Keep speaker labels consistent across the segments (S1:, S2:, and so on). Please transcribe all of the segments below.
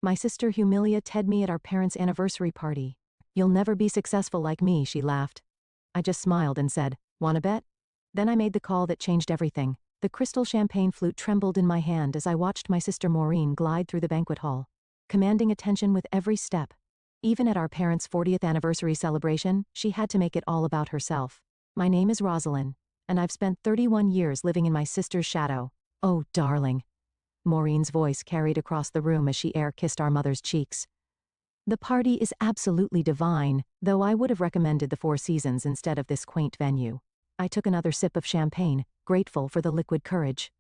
S1: My sister Humiliated me at our parents' anniversary party. You'll never be successful like me, she laughed. I just smiled and said, wanna bet? Then I made the call that changed everything. The crystal champagne flute trembled in my hand as I watched my sister Maureen glide through the banquet hall, commanding attention with every step. Even at our parents' 40th anniversary celebration, she had to make it all about herself. My name is Rosalind, and I've spent 31 years living in my sister's shadow. Oh, darling. Maureen's voice carried across the room as she air-kissed our mother's cheeks. The party is absolutely divine, though I would have recommended the Four Seasons instead of this quaint venue. I took another sip of champagne, grateful for the liquid courage.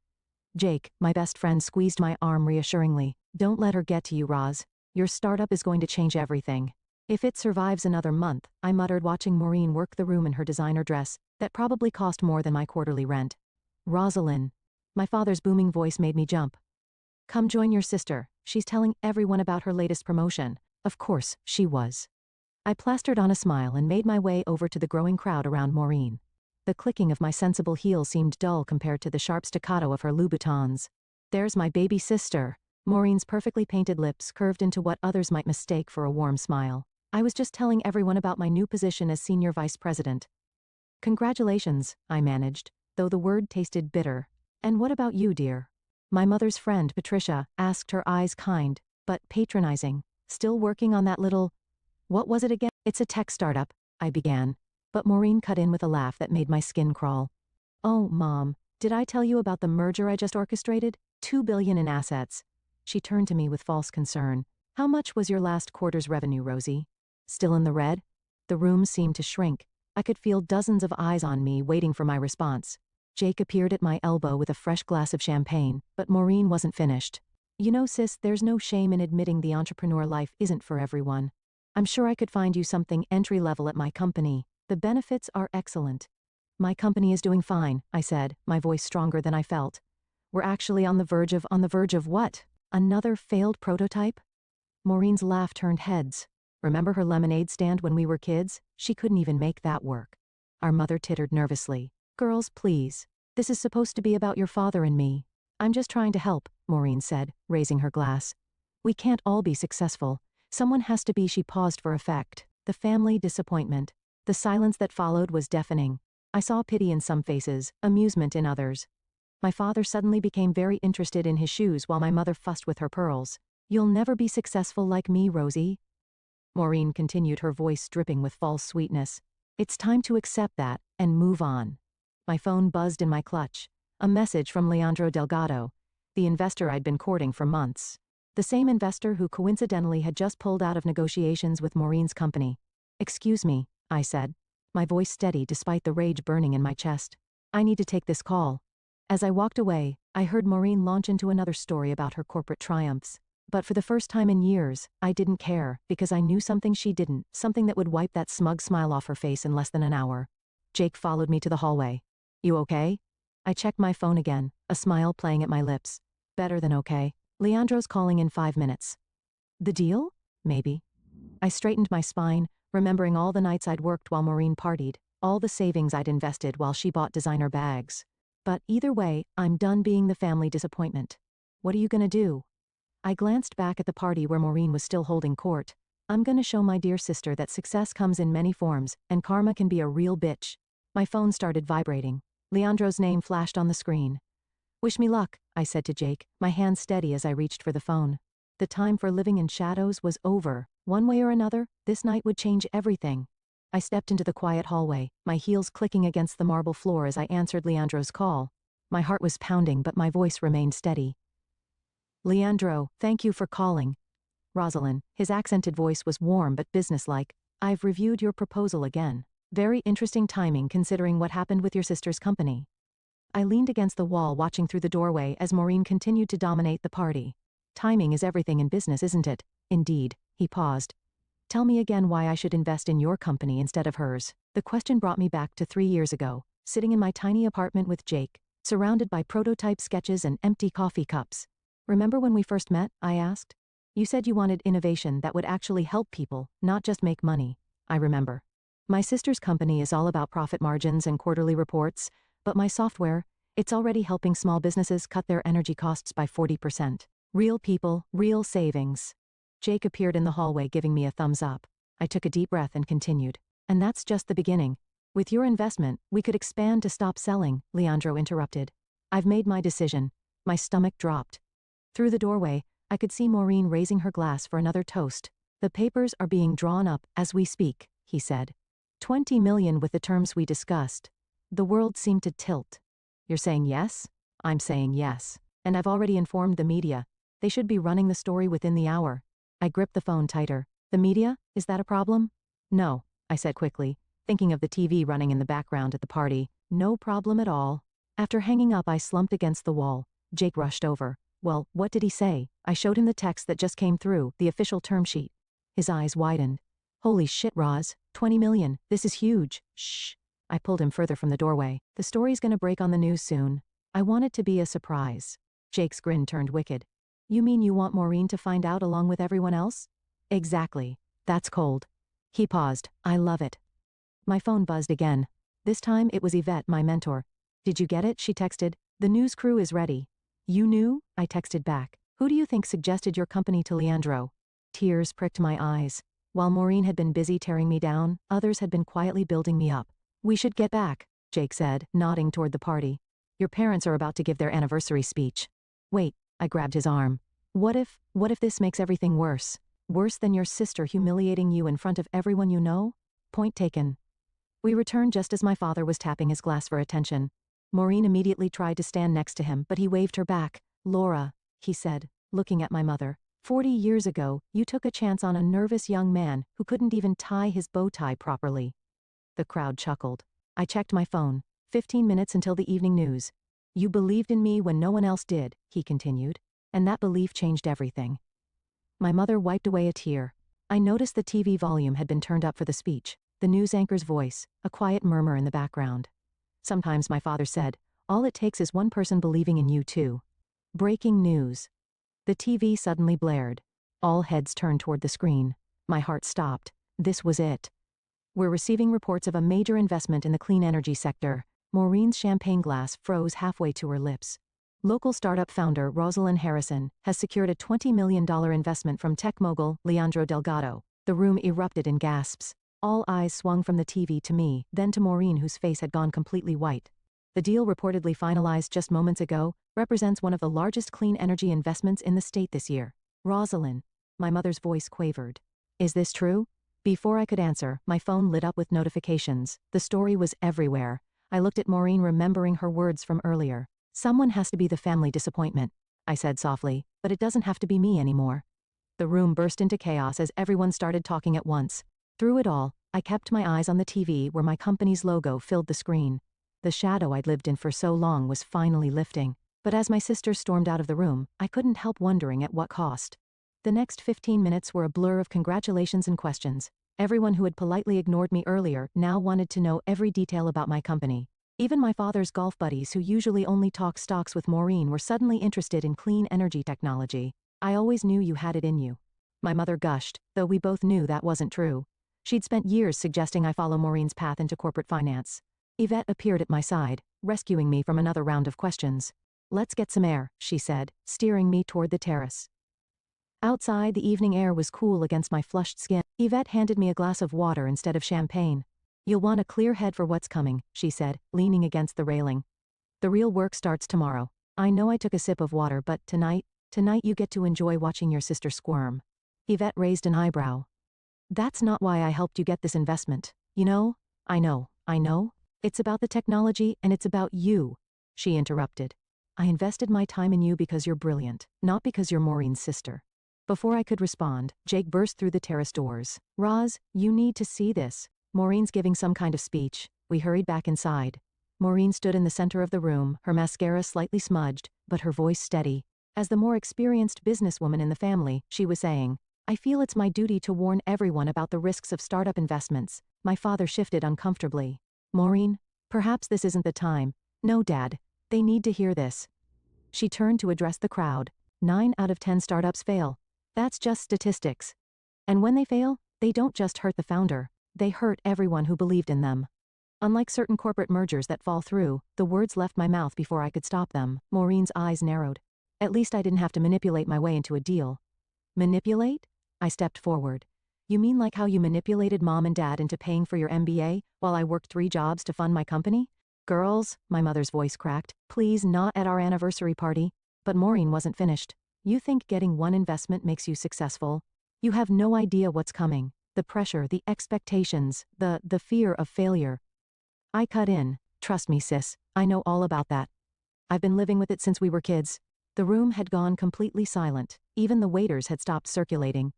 S1: Jake, my best friend, squeezed my arm reassuringly. Don't let her get to you, Roz. Your startup is going to change everything. If it survives another month, I muttered, watching Maureen work the room in her designer dress that probably cost more than my quarterly rent. Rosalind. My father's booming voice made me jump. Come join your sister. She's telling everyone about her latest promotion. Of course, she was. I plastered on a smile and made my way over to the growing crowd around Maureen. The clicking of my sensible heels seemed dull compared to the sharp staccato of her Louboutins. There's my baby sister. Maureen's perfectly painted lips curved into what others might mistake for a warm smile. I was just telling everyone about my new position as senior vice president. Congratulations, I managed, though the word tasted bitter. And what about you, dear? My mother's friend, Patricia, asked, her eyes kind, but patronizing. Still working on that little... What was it again? It's a tech startup, I began. But Maureen cut in with a laugh that made my skin crawl. Oh, Mom, did I tell you about the merger I just orchestrated? $2 billion in assets. She turned to me with false concern. How much was your last quarter's revenue, Rosie? Still in the red? The room seemed to shrink. I could feel dozens of eyes on me waiting for my response. Jake appeared at my elbow with a fresh glass of champagne, but Maureen wasn't finished. You know, sis, there's no shame in admitting the entrepreneur life isn't for everyone. I'm sure I could find you something entry-level at my company. The benefits are excellent. My company is doing fine, I said, my voice stronger than I felt. We're actually on the verge of what? Another failed prototype? Maureen's laugh turned heads. Remember her lemonade stand when we were kids? She couldn't even make that work. Our mother tittered nervously. Girls, please. This is supposed to be about your father and me. I'm just trying to help, Maureen said, raising her glass. We can't all be successful. Someone has to be. She paused for effect. The family disappointment. The silence that followed was deafening. I saw pity in some faces, amusement in others. My father suddenly became very interested in his shoes while my mother fussed with her pearls. You'll never be successful like me, Rosie. Maureen continued, her voice dripping with false sweetness. It's time to accept that and move on. My phone buzzed in my clutch. A message from Leandro Delgado, the investor I'd been courting for months. The same investor who coincidentally had just pulled out of negotiations with Maureen's company. Excuse me, I said, my voice steady despite the rage burning in my chest. I need to take this call. As I walked away, I heard Maureen launch into another story about her corporate triumphs. But for the first time in years, I didn't care, because I knew something she didn't, something that would wipe that smug smile off her face in less than an hour. Jake followed me to the hallway. You okay? I checked my phone again, a smile playing at my lips. Better than okay. Leandro's calling in 5 minutes. The deal? Maybe. I straightened my spine, remembering all the nights I'd worked while Maureen partied, all the savings I'd invested while she bought designer bags. But either way, I'm done being the family disappointment. What are you gonna do? I glanced back at the party where Maureen was still holding court. I'm gonna show my dear sister that success comes in many forms, and karma can be a real bitch. My phone started vibrating. Leandro's name flashed on the screen. Wish me luck, I said to Jake, my hand steady as I reached for the phone. The time for living in shadows was over. One way or another, this night would change everything. I stepped into the quiet hallway, my heels clicking against the marble floor as I answered Leandro's call. My heart was pounding, but my voice remained steady. Leandro, thank you for calling. Rosalind, his accented voice was warm but businesslike. I've reviewed your proposal again. Very interesting timing considering what happened with your sister's company. I leaned against the wall watching through the doorway as Maureen continued to dominate the party. Timing is everything in business, isn't it? Indeed. He paused. Tell me again why I should invest in your company instead of hers. The question brought me back to 3 years ago, sitting in my tiny apartment with Jake, surrounded by prototype sketches and empty coffee cups. Remember when we first met? I asked. You said you wanted innovation that would actually help people, not just make money. I remember. My sister's company is all about profit margins and quarterly reports, but my software, it's already helping small businesses cut their energy costs by 40%. Real people, real savings. Jake appeared in the hallway giving me a thumbs up. I took a deep breath and continued. And that's just the beginning. With your investment, we could expand to stop selling, Leandro interrupted. I've made my decision. My stomach dropped. Through the doorway, I could see Maureen raising her glass for another toast. The papers are being drawn up as we speak, he said. 20 million with the terms we discussed. The world seemed to tilt. You're saying yes? I'm saying yes. And I've already informed the media. They should be running the story within the hour. I gripped the phone tighter. The media? Is that a problem? No, I said quickly, thinking of the TV running in the background at the party. No problem at all. After hanging up, I slumped against the wall. Jake rushed over. Well, what did he say? I showed him the text that just came through, the official term sheet. His eyes widened. Holy shit, Roz. 20 million. This is huge. Shh. I pulled him further from the doorway. The story's gonna break on the news soon. I want it to be a surprise. Jake's grin turned wicked. You mean you want Maureen to find out along with everyone else? Exactly. That's cold. He paused. I love it. My phone buzzed again. This time it was Yvette, my mentor. Did you get it? She texted. The news crew is ready. You knew? I texted back. Who do you think suggested your company to Leandro? Tears pricked my eyes. While Maureen had been busy tearing me down, others had been quietly building me up. We should get back, Jake said, nodding toward the party. Your parents are about to give their anniversary speech. Wait, I grabbed his arm. What if this makes everything worse? Worse than your sister humiliating you in front of everyone you know? Point taken. We returned just as my father was tapping his glass for attention. Maureen immediately tried to stand next to him, but he waved her back. Laura, he said, looking at my mother. 40 years ago, you took a chance on a nervous young man who couldn't even tie his bow tie properly. The crowd chuckled. I checked my phone. 15 minutes until the evening news. You believed in me when no one else did, he continued. And that belief changed everything. My mother wiped away a tear. I noticed the TV volume had been turned up for the speech. The news anchor's voice, a quiet murmur in the background. Sometimes my father said, all it takes is one person believing in you too. Breaking news. The TV suddenly blared. All heads turned toward the screen. My heart stopped. This was it. We're receiving reports of a major investment in the clean energy sector. Maureen's champagne glass froze halfway to her lips. Local startup founder Rosalind Harrison has secured a $20 million investment from tech mogul Leandro Delgado. The room erupted in gasps. All eyes swung from the TV to me, then to Maureen, whose face had gone completely white. The deal, reportedly finalized just moments ago, represents one of the largest clean energy investments in the state this year. Rosalind. My mother's voice quavered. Is this true? Before I could answer, my phone lit up with notifications. The story was everywhere. I looked at Maureen, remembering her words from earlier. Someone has to be the family disappointment, I said softly, but it doesn't have to be me anymore. The room burst into chaos as everyone started talking at once. Through it all, I kept my eyes on the TV where my company's logo filled the screen. The shadow I'd lived in for so long was finally lifting. But as my sister stormed out of the room, I couldn't help wondering at what cost. The next 15 minutes were a blur of congratulations and questions. Everyone who had politely ignored me earlier now wanted to know every detail about my company. Even my father's golf buddies, who usually only talk stocks with Maureen, were suddenly interested in clean energy technology. I always knew you had it in you. My mother gushed, though we both knew that wasn't true. She'd spent years suggesting I follow Maureen's path into corporate finance. Yvette appeared at my side, rescuing me from another round of questions. Let's get some air, she said, steering me toward the terrace. Outside, the evening air was cool against my flushed skin. Yvette handed me a glass of water instead of champagne. You'll want a clear head for what's coming, she said, leaning against the railing. The real work starts tomorrow. I know I took a sip of water, but tonight you get to enjoy watching your sister squirm. Yvette raised an eyebrow. That's not why I helped you get this investment. You know? I know. It's about the technology and it's about you, she interrupted. I invested my time in you because you're brilliant, not because you're Maureen's sister. Before I could respond, Jake burst through the terrace doors. Roz, you need to see this. Maureen's giving some kind of speech. We hurried back inside. Maureen stood in the center of the room, her mascara slightly smudged, but her voice steady. As the more experienced businesswoman in the family, she was saying, I feel it's my duty to warn everyone about the risks of startup investments. My father shifted uncomfortably. Maureen, perhaps this isn't the time. No, Dad. They need to hear this. She turned to address the crowd. 9 out of 10 startups fail. That's just statistics. And when they fail, they don't just hurt the founder. They hurt everyone who believed in them. Unlike certain corporate mergers that fall through, the words left my mouth before I could stop them. Maureen's eyes narrowed. At least I didn't have to manipulate my way into a deal. Manipulate? I stepped forward. You mean like how you manipulated mom and dad into paying for your MBA while I worked 3 jobs to fund my company? Girls, my mother's voice cracked, please not at our anniversary party. But Maureen wasn't finished. You think getting one investment makes you successful? You have no idea what's coming. The pressure, the expectations, the fear of failure. I cut in. Trust me, sis, I know all about that. I've been living with it since we were kids. The room had gone completely silent. Even the waiters had stopped circulating.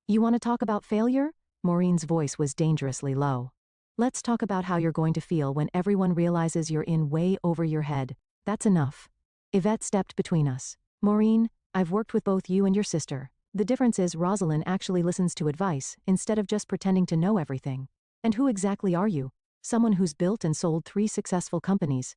S1: You want to talk about failure? Maureen's voice was dangerously low. Let's talk about how you're going to feel when everyone realizes you're in way over your head. That's enough. Yvette stepped between us. Maureen, I've worked with both you and your sister. The difference is Rosalind actually listens to advice, instead of just pretending to know everything. And who exactly are you? Someone who's built and sold 3 successful companies.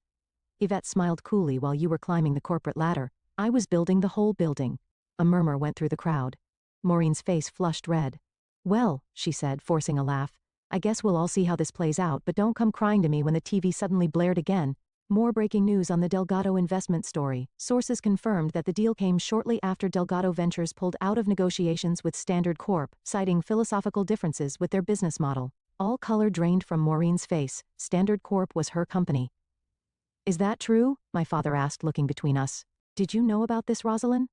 S1: Yvette smiled coolly while you were climbing the corporate ladder. I was building the whole building. A murmur went through the crowd. Maureen's face flushed red. Well, she said, forcing a laugh, I guess we'll all see how this plays out, but don't come crying to me when the TV suddenly blared again. More breaking news on the Delgado investment story. Sources confirmed that the deal came shortly after Delgado Ventures pulled out of negotiations with Standard Corp, citing philosophical differences with their business model. All color drained from Maureen's face. Standard Corp was her company. Is that true? My father asked, looking between us. Did you know about this, Rosalind?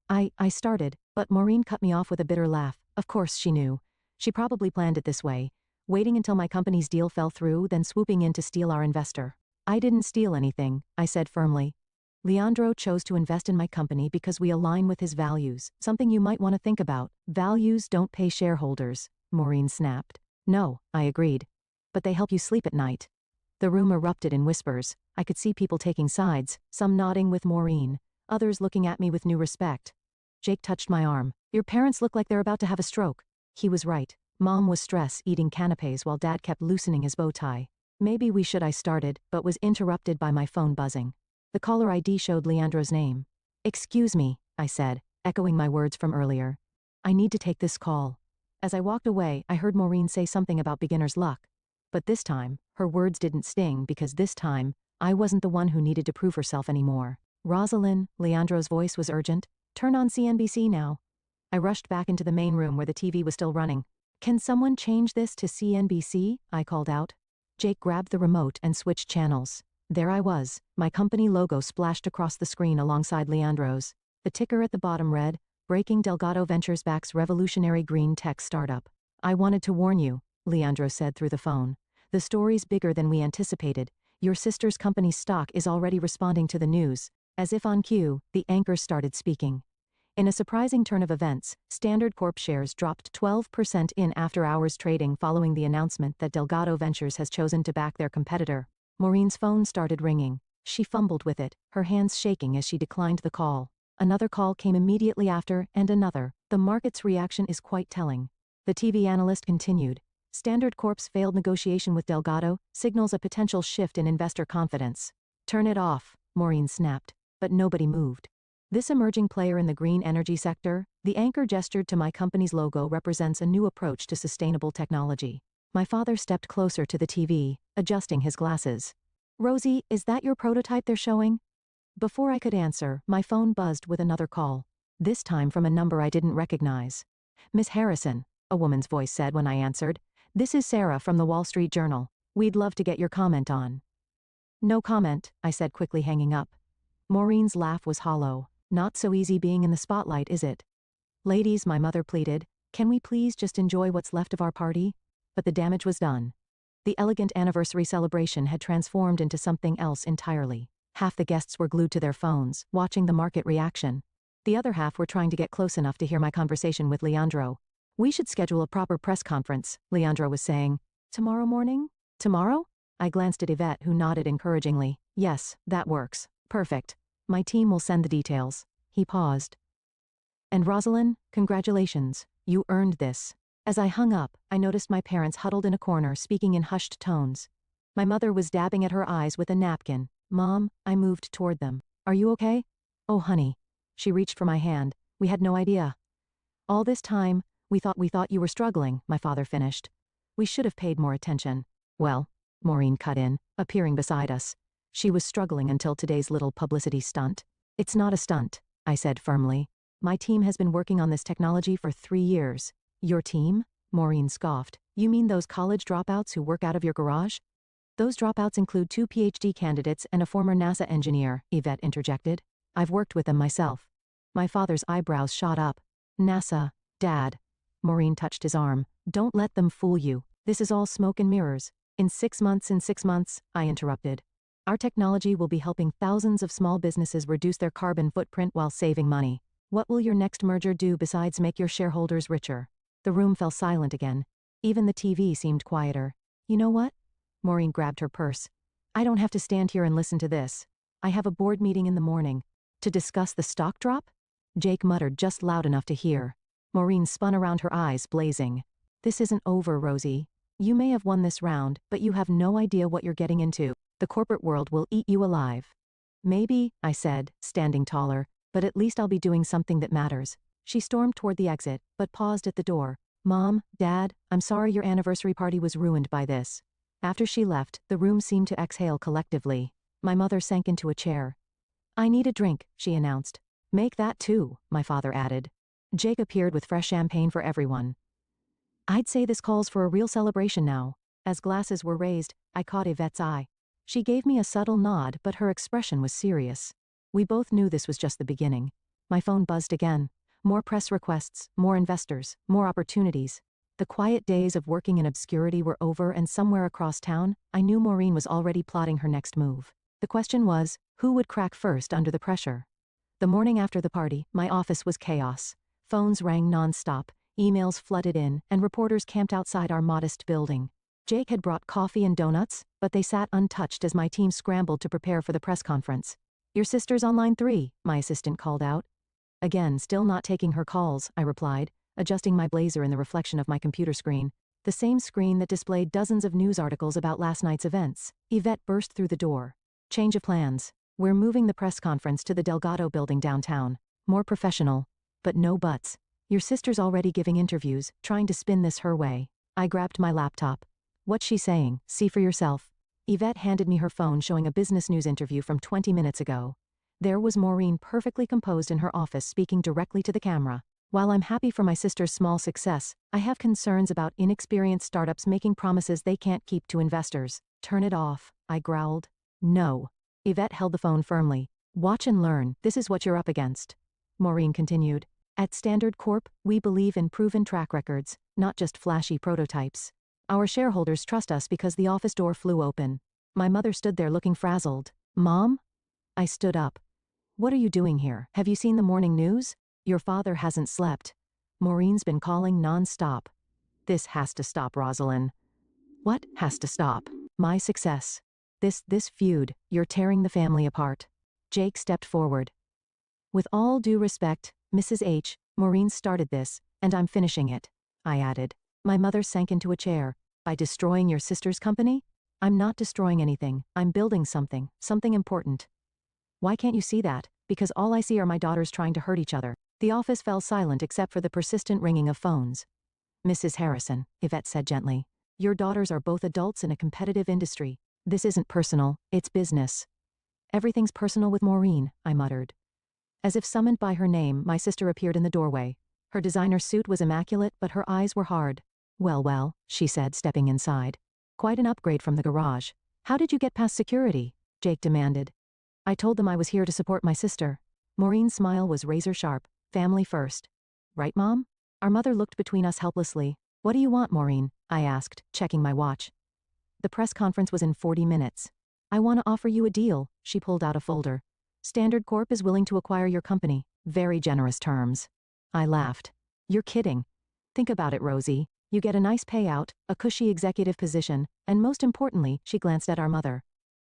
S1: I started, but Maureen cut me off with a bitter laugh. Of course she knew. She probably planned it this way, waiting until my company's deal fell through, then swooping in to steal our investor. I didn't steal anything, I said firmly. Leandro chose to invest in my company because we align with his values, something you might want to think about. Values don't pay shareholders, Maureen snapped. No, I agreed. But they help you sleep at night. The room erupted in whispers. I could see people taking sides, some nodding with Maureen, others looking at me with new respect. Jake touched my arm. Your parents look like they're about to have a stroke. He was right. Mom was stressed, eating canapes while Dad kept loosening his bow tie. Maybe we should, I started, but was interrupted by my phone buzzing. The caller ID showed Leandro's name. Excuse me, I said, echoing my words from earlier. I need to take this call. As I walked away, I heard Maureen say something about beginner's luck. But this time, her words didn't sting because this time, I wasn't the one who needed to prove herself anymore. Rosalind, Leandro's voice was urgent. Turn on CNBC now. I rushed back into the main room where the TV was still running. Can someone change this to CNBC? I called out. Jake grabbed the remote and switched channels. There I was, my company logo splashed across the screen alongside Leandro's. The ticker at the bottom read, Breaking Delgado Ventures backs revolutionary green tech startup. I wanted to warn you, Leandro said through the phone. The story's bigger than we anticipated. Your sister's company's stock is already responding to the news. As if on cue, the anchor started speaking. In a surprising turn of events, Standard Corp shares dropped 12% in after-hours trading following the announcement that Delgado Ventures has chosen to back their competitor. Maureen's phone started ringing. She fumbled with it, her hands shaking as she declined the call. Another call came immediately after, and another. The market's reaction is quite telling. The TV analyst continued. Standard Corp's failed negotiation with Delgado signals a potential shift in investor confidence. Turn it off, Maureen snapped, but nobody moved. This emerging player in the green energy sector, the anchor gestured to my company's logo, represents a new approach to sustainable technology. My father stepped closer to the TV, adjusting his glasses. Rosie, is that your prototype they're showing? Before I could answer, my phone buzzed with another call. This time from a number I didn't recognize. Miss Harrison, a woman's voice said when I answered. This is Sarah from the Wall Street Journal. We'd love to get your comment on. No comment, I said, quickly hanging up. Maureen's laugh was hollow. Not so easy being in the spotlight, is it? Ladies, my mother pleaded, can we please just enjoy what's left of our party? But the damage was done. The elegant anniversary celebration had transformed into something else entirely. Half the guests were glued to their phones, watching the market reaction. The other half were trying to get close enough to hear my conversation with Leandro. We should schedule a proper press conference, Leandro was saying. Tomorrow morning? Tomorrow? I glanced at Yvette, who nodded encouragingly. Yes, that works. Perfect. My team will send the details. He paused. And Rosalind, congratulations. You earned this. As I hung up, I noticed my parents huddled in a corner, speaking in hushed tones. My mother was dabbing at her eyes with a napkin. Mom, I moved toward them. Are you okay? Oh, honey. She reached for my hand. We had no idea. All this time, we thought you were struggling, my father finished. We should have paid more attention. Well, Maureen cut in, appearing beside us. She was struggling until today's little publicity stunt. It's not a stunt, I said firmly. My team has been working on this technology for 3 years. Your team? Maureen scoffed. You mean those college dropouts who work out of your garage? Those dropouts include 2 PhD candidates and a former NASA engineer, Yvette interjected. I've worked with them myself. My father's eyebrows shot up. NASA, Dad. Maureen touched his arm. Don't let them fool you. This is all smoke and mirrors. In 6 months, I interrupted. Our technology will be helping thousands of small businesses reduce their carbon footprint while saving money. What will your next merger do besides make your shareholders richer? The room fell silent again. Even the TV seemed quieter. You know what? Maureen grabbed her purse. I don't have to stand here and listen to this. I have a board meeting in the morning. To discuss the stock drop? Jake muttered just loud enough to hear. Maureen spun around, her eyes blazing. This isn't over, Rosie. You may have won this round, but you have no idea what you're getting into. The corporate world will eat you alive. Maybe, I said, standing taller, but at least I'll be doing something that matters. She stormed toward the exit, but paused at the door. Mom, Dad, I'm sorry your anniversary party was ruined by this. After she left, the room seemed to exhale collectively. My mother sank into a chair. I need a drink, she announced. Make that too, my father added. Jake appeared with fresh champagne for everyone. I'd say this calls for a real celebration now. As glasses were raised, I caught Yvette's eye. She gave me a subtle nod, but her expression was serious. We both knew this was just the beginning. My phone buzzed again. More press requests, more investors, more opportunities. The quiet days of working in obscurity were over, and somewhere across town, I knew Maureen was already plotting her next move. The question was, who would crack first under the pressure? The morning after the party, my office was chaos. Phones rang non-stop, emails flooded in, and reporters camped outside our modest building. Jake had brought coffee and donuts, but they sat untouched as my team scrambled to prepare for the press conference. Your sister's on line 3, my assistant called out. Again, still not taking her calls, I replied, adjusting my blazer in the reflection of my computer screen. The same screen that displayed dozens of news articles about last night's events. Yvette burst through the door. Change of plans. We're moving the press conference to the Delgado building downtown. More professional. But no buts. Your sister's already giving interviews, trying to spin this her way. I grabbed my laptop. What's she saying? See for yourself. Yvette handed me her phone showing a business news interview from 20 minutes ago. There was Maureen perfectly composed in her office speaking directly to the camera. While I'm happy for my sister's small success, I have concerns about inexperienced startups making promises they can't keep to investors. Turn it off, I growled. No. Yvette held the phone firmly. Watch and learn, this is what you're up against. Maureen continued. At Standard Corp, we believe in proven track records, not just flashy prototypes. Our shareholders trust us because the office door flew open. My mother stood there looking frazzled. Mom? I stood up. What are you doing here? Have you seen the morning news? Your father hasn't slept. Maureen's been calling non-stop. This has to stop, Rosalind. What has to stop? My success. This feud, you're tearing the family apart. Jake stepped forward. With all due respect, Mrs. H, Maureen started this, and I'm finishing it, I added. My mother sank into a chair. By destroying your sister's company? I'm not destroying anything, I'm building something important. Why can't you see that? Because all I see are my daughters trying to hurt each other. The office fell silent except for the persistent ringing of phones. Mrs. Harrison, Yvette said gently. Your daughters are both adults in a competitive industry. This isn't personal, it's business. Everything's personal with Maureen, I muttered. As if summoned by her name, my sister appeared in the doorway. Her designer suit was immaculate, but her eyes were hard. Well, she said, stepping inside. Quite an upgrade from the garage. How did you get past security? Jake demanded. I told them I was here to support my sister. Maureen's smile was razor sharp. Family first. Right, Mom? Our mother looked between us helplessly. What do you want, Maureen? I asked, checking my watch. The press conference was in 40 minutes. I want to offer you a deal, she pulled out a folder. Standard Corp is willing to acquire your company. Very generous terms. I laughed. You're kidding. Think about it, Rosie. You get a nice payout, a cushy executive position, and most importantly, she glanced at our mother.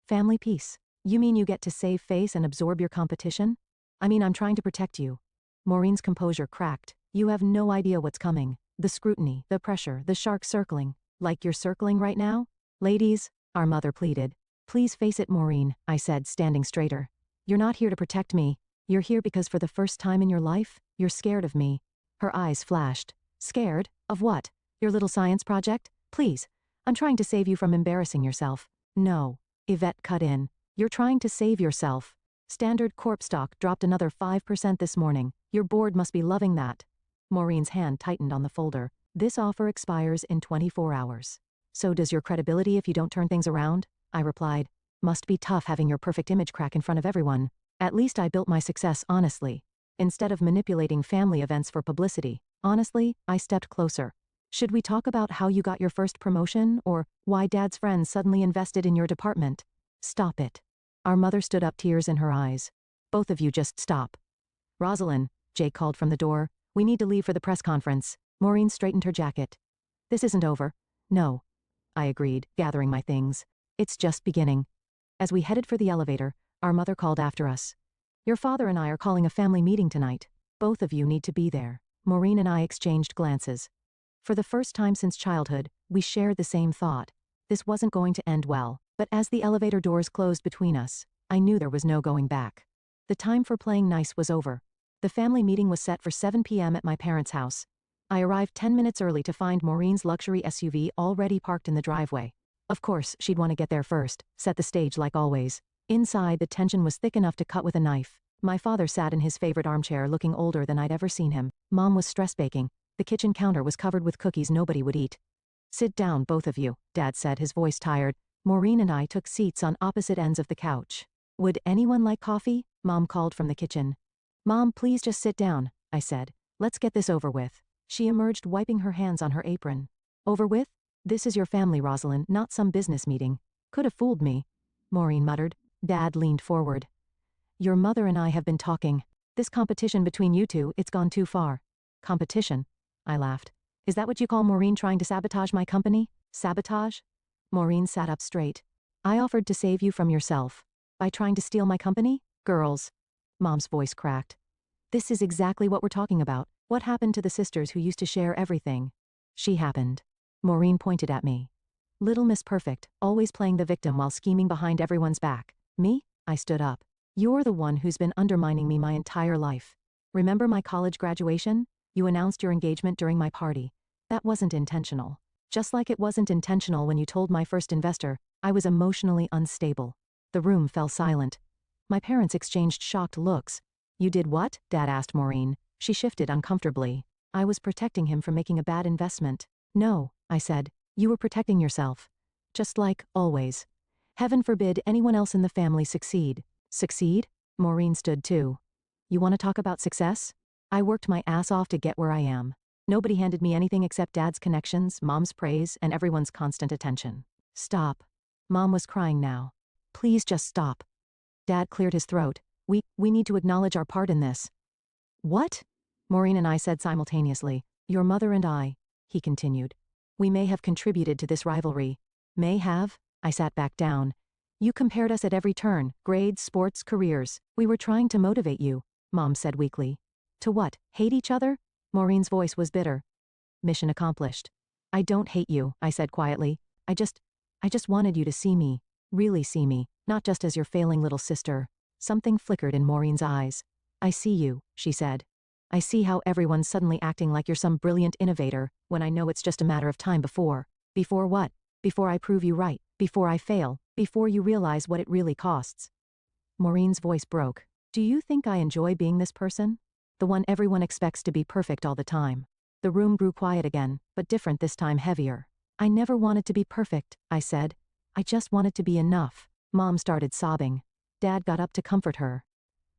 S1: Family peace. You mean you get to save face and absorb your competition? I mean, I'm trying to protect you. Maureen's composure cracked. You have no idea what's coming. The scrutiny, the pressure, the shark circling. Like you're circling right now? Ladies, our mother pleaded. Please face it, Maureen, I said, standing straighter. You're not here to protect me. You're here because for the first time in your life, you're scared of me. Her eyes flashed. Scared? Of what? Your little science project? Please. I'm trying to save you from embarrassing yourself. No. Yvette cut in. You're trying to save yourself. Standard Corp stock dropped another 5% this morning. Your board must be loving that. Maureen's hand tightened on the folder. This offer expires in 24 hours. So does your credibility if you don't turn things around? I replied. Must be tough having your perfect image crack in front of everyone. At least I built my success honestly. Instead of manipulating family events for publicity, honestly, I stepped closer. Should we talk about how you got your first promotion, or why Dad's friends suddenly invested in your department? Stop it. Our mother stood up, tears in her eyes. Both of you just stop. Rosalind, Jake called from the door, we need to leave for the press conference. Maureen straightened her jacket. This isn't over. No. I agreed, gathering my things. It's just beginning. As we headed for the elevator, our mother called after us. Your father and I are calling a family meeting tonight. Both of you need to be there. Maureen and I exchanged glances. For the first time since childhood, we shared the same thought. This wasn't going to end well, but as the elevator doors closed between us, I knew there was no going back. The time for playing nice was over. The family meeting was set for 7 p.m. at my parents' house. I arrived 10 minutes early to find Maureen's luxury SUV already parked in the driveway. Of course, she'd want to get there first, set the stage like always. Inside, the tension was thick enough to cut with a knife. My father sat in his favorite armchair looking older than I'd ever seen him. Mom was stress baking. The kitchen counter was covered with cookies nobody would eat. Sit down, both of you, Dad said, his voice tired. Maureen and I took seats on opposite ends of the couch. Would anyone like coffee? Mom called from the kitchen. Mom, please just sit down, I said. Let's get this over with. She emerged, wiping her hands on her apron. Over with? This is your family, Rosalind, not some business meeting. Could have fooled me, Maureen muttered. Dad leaned forward. Your mother and I have been talking. This competition between you two, it's gone too far. Competition? I laughed. Is that what you call Maureen trying to sabotage my company? Sabotage? Maureen sat up straight. I offered to save you from yourself. By trying to steal my company? Girls. Mom's voice cracked. This is exactly what we're talking about. What happened to the sisters who used to share everything? She happened. Maureen pointed at me. Little Miss Perfect, always playing the victim while scheming behind everyone's back. Me? I stood up. You're the one who's been undermining me my entire life. Remember my college graduation? You announced your engagement during my party. That wasn't intentional. Just like it wasn't intentional when you told my first investor, I was emotionally unstable. The room fell silent. My parents exchanged shocked looks. You did what? Dad asked Maureen. She shifted uncomfortably. I was protecting him from making a bad investment. No, I said. You were protecting yourself. Just like, always. Heaven forbid anyone else in the family succeed. Succeed? Maureen stood too. You want to talk about success? I worked my ass off to get where I am. Nobody handed me anything except Dad's connections, Mom's praise, and everyone's constant attention. Stop. Mom was crying now. Please just stop. Dad cleared his throat. We need to acknowledge our part in this. What? Maureen and I said simultaneously. Your mother and I, he continued. We may have contributed to this rivalry. May have? I sat back down. You compared us at every turn, grades, sports, careers. We were trying to motivate you, Mom said weakly. To what? Hate each other? Maureen's voice was bitter. Mission accomplished. I don't hate you, I said quietly. I just wanted you to see me. Really see me, not just as your failing little sister. Something flickered in Maureen's eyes. I see you, she said. I see how everyone's suddenly acting like you're some brilliant innovator, when I know it's just a matter of time before. Before what? Before I prove you right, before I fail, before you realize what it really costs. Maureen's voice broke. Do you think I enjoy being this person? The one everyone expects to be perfect all the time. The room grew quiet again, but different this time, heavier. I never wanted to be perfect, I said. I just wanted to be enough. Mom started sobbing. Dad got up to comfort her.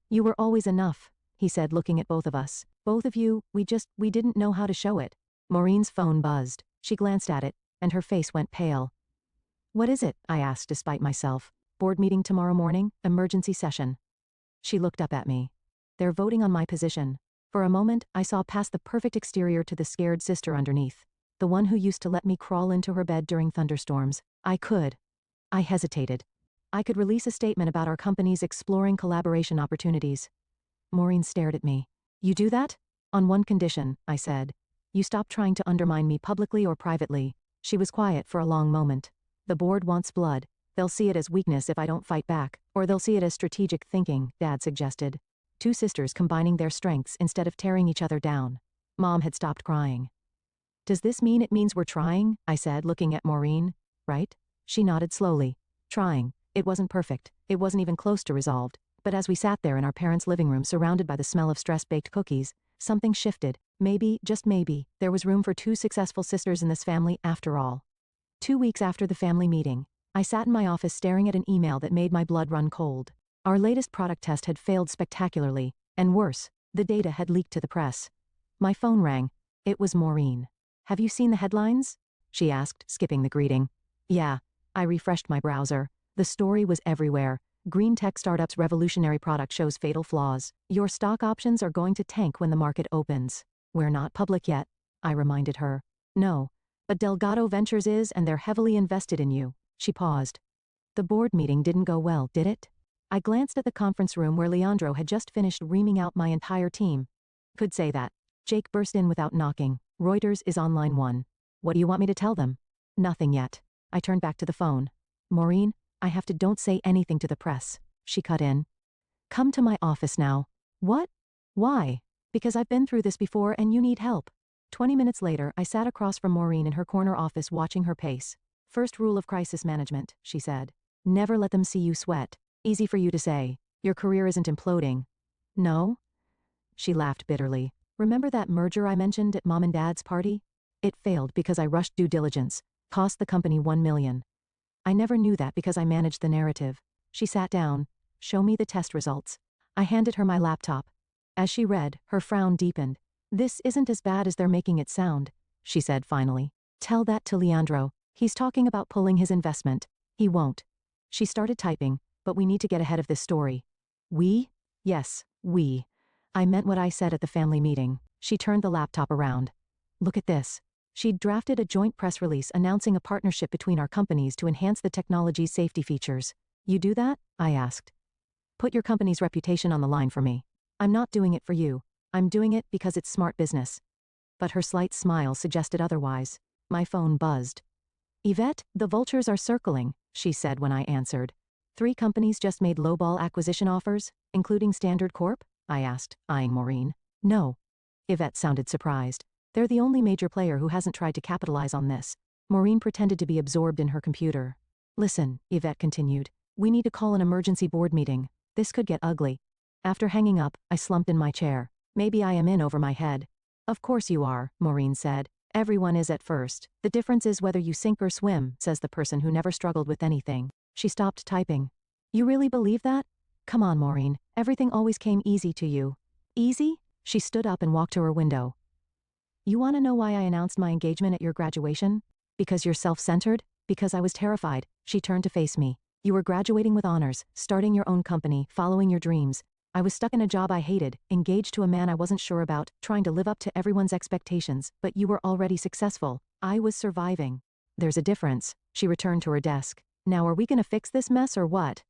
S1: You were always enough, he said, looking at both of us. Both of you, we didn't know how to show it. Maureen's phone buzzed. She glanced at it, and her face went pale. What is it? I asked despite myself. Board meeting tomorrow morning, emergency session. She looked up at me. They're voting on my position. For a moment, I saw past the perfect exterior to the scared sister underneath. The one who used to let me crawl into her bed during thunderstorms. I hesitated. I could release a statement about our companies exploring collaboration opportunities. Maureen stared at me. You do that? On one condition, I said. You stop trying to undermine me publicly or privately. She was quiet for a long moment. The board wants blood. They'll see it as weakness if I don't fight back, or they'll see it as strategic thinking, Dad suggested. Two sisters combining their strengths instead of tearing each other down. Mom had stopped crying. Does this mean it means we're trying? I said, looking at Maureen. Right? She nodded slowly. Trying. It wasn't perfect. It wasn't even close to resolved. But as we sat there in our parents' living room surrounded by the smell of stress-baked cookies, something shifted. Maybe, just maybe, there was room for two successful sisters in this family after all. 2 weeks after the family meeting, I sat in my office staring at an email that made my blood run cold. Our latest product test had failed spectacularly, and worse, the data had leaked to the press. My phone rang. It was Maureen. "Have you seen the headlines?" she asked, skipping the greeting. "Yeah." I refreshed my browser. The story was everywhere. Green tech startup's revolutionary product shows fatal flaws. Your stock options are going to tank when the market opens. We're not public yet, I reminded her. No, but Delgado Ventures is, and they're heavily invested in you. She paused. The board meeting didn't go well, did it? I glanced at the conference room where Leandro had just finished reaming out my entire team. Could say that. Jake burst in without knocking. Reuters is on line 1. What do you want me to tell them? Nothing yet. I turned back to the phone. Maureen, I have to don't say anything to the press. She cut in. Come to my office now. What? Why? Because I've been through this before and you need help. 20 minutes later, I sat across from Maureen in her corner office watching her pace. First rule of crisis management, she said. Never let them see you sweat. Easy for you to say. Your career isn't imploding. No? She laughed bitterly. Remember that merger I mentioned at Mom and Dad's party? It failed because I rushed due diligence. Cost the company $1 million. I never knew that because I managed the narrative. She sat down. Show me the test results. I handed her my laptop. As she read, her frown deepened. This isn't as bad as they're making it sound, she said finally. Tell that to Leandro. He's talking about pulling his investment. He won't. She started typing, but we need to get ahead of this story. We? Yes, we. I meant what I said at the family meeting. She turned the laptop around. Look at this. She'd drafted a joint press release announcing a partnership between our companies to enhance the technology's safety features. You do that? I asked. Put your company's reputation on the line for me. I'm not doing it for you. I'm doing it because it's smart business. But her slight smile suggested otherwise. My phone buzzed. Yvette, the vultures are circling, she said when I answered. 3 companies just made lowball acquisition offers, including Standard Corp? I asked, eyeing Maureen. No. Yvette sounded surprised. They're the only major player who hasn't tried to capitalize on this. Maureen pretended to be absorbed in her computer. Listen, Yvette continued. We need to call an emergency board meeting. This could get ugly. After hanging up, I slumped in my chair. Maybe I am in over my head. Of course you are, Maureen said. Everyone is at first. The difference is whether you sink or swim, says the person who never struggled with anything. She stopped typing. You really believe that? Come on, Maureen. Everything always came easy to you. Easy? She stood up and walked to her window. You want to know why I announced my engagement at your graduation? Because you're self-centered? Because I was terrified. She turned to face me. You were graduating with honors, starting your own company, following your dreams. I was stuck in a job I hated, engaged to a man I wasn't sure about, trying to live up to everyone's expectations, but you were already successful. I was surviving. There's a difference. She returned to her desk. Now are we gonna fix this mess or what?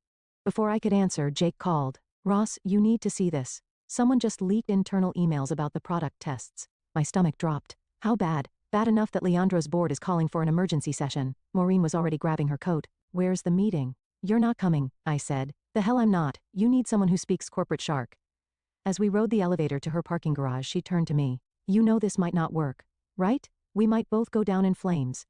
S1: Before I could answer, Jake called. Ross, you need to see this. Someone just leaked internal emails about the product tests. My stomach dropped. How bad? Bad enough that Leandro's board is calling for an emergency session. Maureen was already grabbing her coat. Where's the meeting? You're not coming, I said. The hell I'm not. You need someone who speaks corporate shark. As we rode the elevator to her parking garage, she turned to me. You know this might not work, right? We might both go down in flames.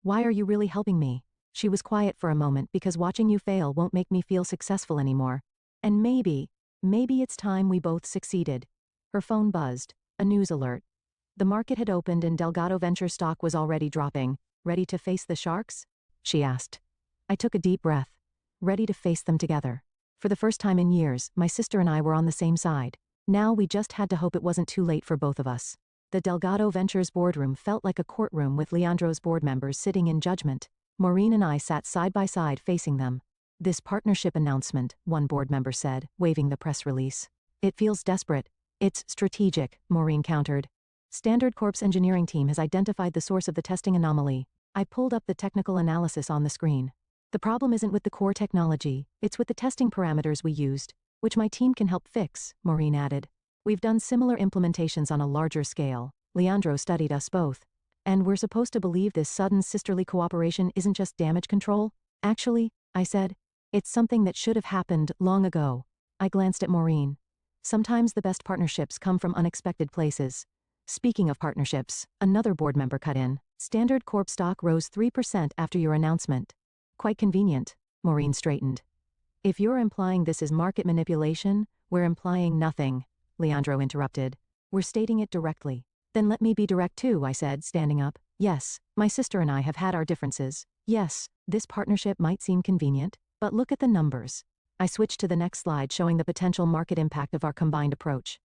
S1: Why are you really helping me? She was quiet for a moment because watching you fail won't make me feel successful anymore. And maybe it's time we both succeeded. Her phone buzzed. A news alert. The market had opened and Delgado Ventures stock was already dropping. Ready to face the sharks? She asked. I took a deep breath. Ready to face them together. For the first time in years, my sister and I were on the same side. Now we just had to hope it wasn't too late for both of us. The Delgado Ventures boardroom felt like a courtroom with Leandro's board members sitting in judgment. Maureen and I sat side by side facing them. This partnership announcement, one board member said, waving the press release. It feels desperate. It's strategic, Maureen countered. Standard Corp's engineering team has identified the source of the testing anomaly. I pulled up the technical analysis on the screen. The problem isn't with the core technology, it's with the testing parameters we used, which my team can help fix, Maureen added. We've done similar implementations on a larger scale. Leandro studied us both. And we're supposed to believe this sudden sisterly cooperation isn't just damage control? Actually, I said, it's something that should have happened long ago. I glanced at Maureen. Sometimes the best partnerships come from unexpected places. Speaking of partnerships, another board member cut in. Standard Corp stock rose 3% after your announcement. Quite convenient. Maureen straightened. If you're implying this is market manipulation, we're implying nothing, Leandro interrupted. We're stating it directly. Then let me be direct too, I said, standing up. Yes, my sister and I have had our differences. Yes, this partnership might seem convenient, but look at the numbers. I switched to the next slide showing the potential market impact of our combined approach.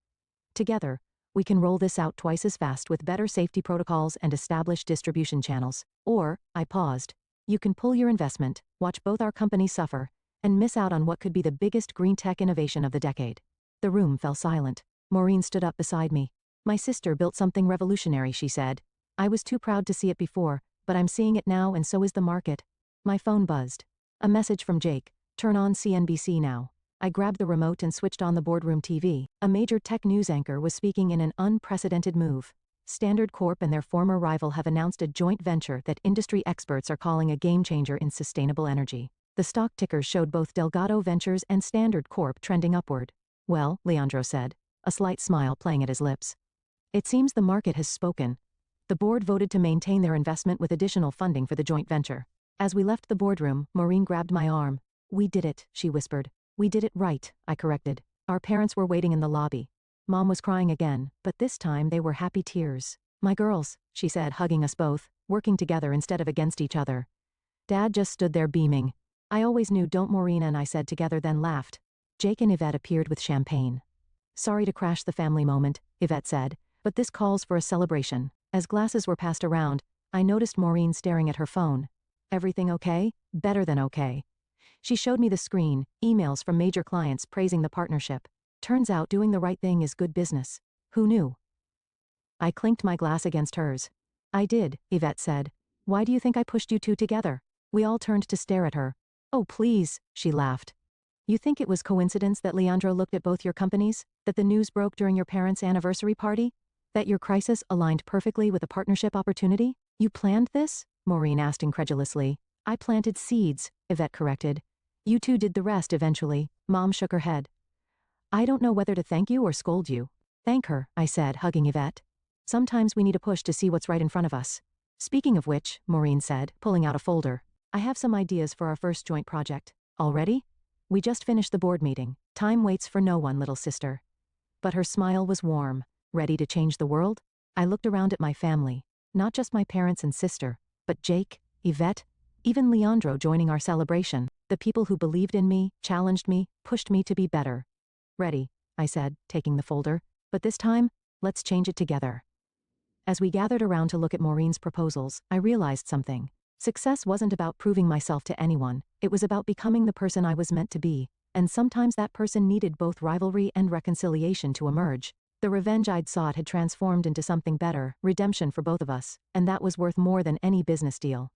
S1: Together, we can roll this out twice as fast with better safety protocols and established distribution channels. Or, I paused. You can pull your investment, watch both our companies suffer, and miss out on what could be the biggest green tech innovation of the decade. The room fell silent. Maureen stood up beside me. My sister built something revolutionary, she said. I was too proud to see it before, but I'm seeing it now and so is the market. My phone buzzed. A message from Jake. Turn on CNBC now. I grabbed the remote and switched on the boardroom TV. A major tech news anchor was speaking in an unprecedented move. Standard Corp and their former rival have announced a joint venture that industry experts are calling a game-changer in sustainable energy. The stock tickers showed both Delgado Ventures and Standard Corp trending upward. Well, Leandro said, a slight smile playing at his lips. It seems the market has spoken. The board voted to maintain their investment with additional funding for the joint venture. As we left the boardroom, Maureen grabbed my arm. We did it, she whispered. We did it right, I corrected. Our parents were waiting in the lobby. Mom was crying again, but this time they were happy tears. My girls, she said, hugging us both, working together instead of against each other. Dad just stood there beaming. I always knew, don't Maureen and I said together, then laughed. Jake and Yvette appeared with champagne. Sorry to crash the family moment, Yvette said, but this calls for a celebration. As glasses were passed around, I noticed Maureen staring at her phone. Everything okay? Better than okay. She showed me the screen, emails from major clients praising the partnership. Turns out doing the right thing is good business. Who knew? I clinked my glass against hers. I did, Yvette said. Why do you think I pushed you two together? We all turned to stare at her. Oh please, she laughed. You think it was coincidence that Leandro looked at both your companies? That the news broke during your parents' anniversary party? That your crisis aligned perfectly with a partnership opportunity? You planned this? Maureen asked incredulously. I planted seeds, Yvette corrected. You two did the rest eventually. Mom shook her head. I don't know whether to thank you or scold you. Thank her, I said, hugging Yvette. Sometimes we need a push to see what's right in front of us. Speaking of which, Maureen said, pulling out a folder. I have some ideas for our first joint project. Already? We just finished the board meeting. Time waits for no one, little sister. But her smile was warm. Ready to change the world? I looked around at my family. Not just my parents and sister, but Jake, Yvette, even Leandro joining our celebration. The people who believed in me, challenged me, pushed me to be better. Ready, I said, taking the folder. But this time, let's change it together. As we gathered around to look at Maureen's proposals, I realized something. Success wasn't about proving myself to anyone. It was about becoming the person I was meant to be. And sometimes that person needed both rivalry and reconciliation to emerge. The revenge I'd sought had transformed into something better, redemption for both of us, and that was worth more than any business deal.